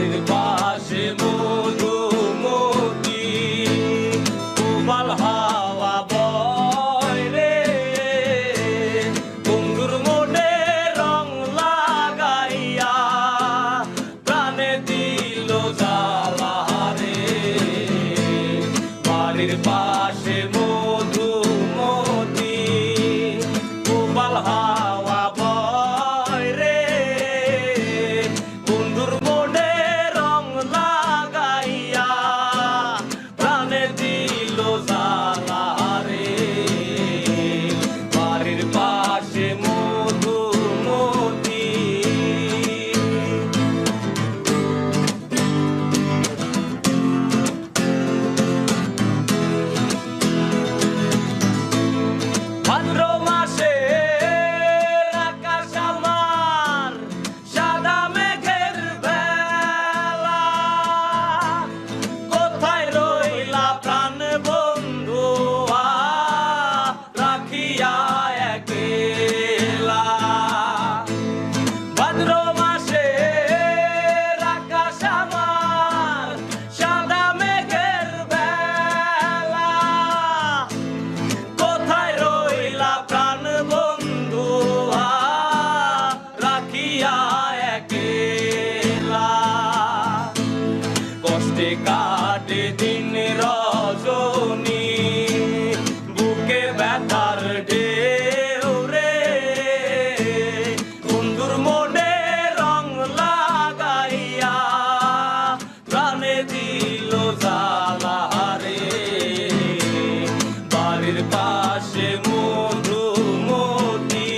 বাড়ির পাশে মধুমতি উবাল হাওয়া বয় রে বন্ধুর মনে রং লাগাইয়া প্রাণে দিল জ্বালা রে বাড়ির পাশে মধুমতি উবাল হাওয়া বয় রে বন্ধুর মনে রং লাগাইয়া প্রাণে দিল জ্বালা রে বাড়ির পাশে মধুমতি ভাদ্র মাসে আকাশ আমার সাদা মেঘের বেলা কোথায় রইলা প্রাণ বন্ধু রাখিয়া একলা ভাদ্র মাসে আকাশ আমার সাদা মেঘের বেলা কোথায় রইলা প্রাণ বন্ধু রাখিয়া একলা কষ্টে কাটে দিন রজনী বুকে ব্যথার ঢেউ রে বন্ধুর মনে রং লাগাইয়া প্রাণে দিল জ্বালা রে বাড়ির পাশে মধুমতি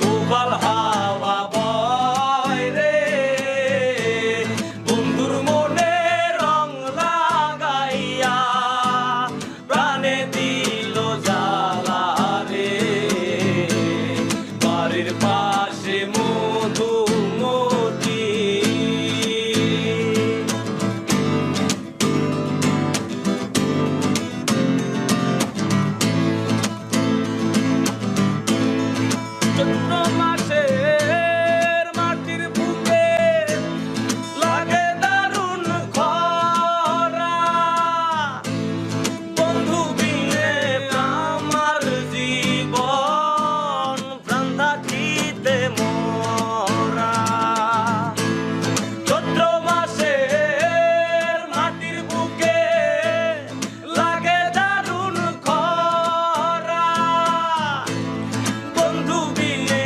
উবাল হাওয়া বয় রে বন্ধুর মনে রং লাগাইয়া প্রাণে দিল জ্বালা রে বাড়ির পাশে মধুমতি চৈত্র মাসের মাটির বুকে লাগে দারুণ খরা বন্ধু বিনে আমার জীবন প্রাণ থাকিতে মরা চৈত্র মাসের মাটির বুকে লাগে দারুণ খরা বন্ধু বিনে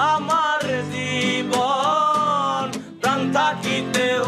আমার জীবন প্রাণ থাকিতেও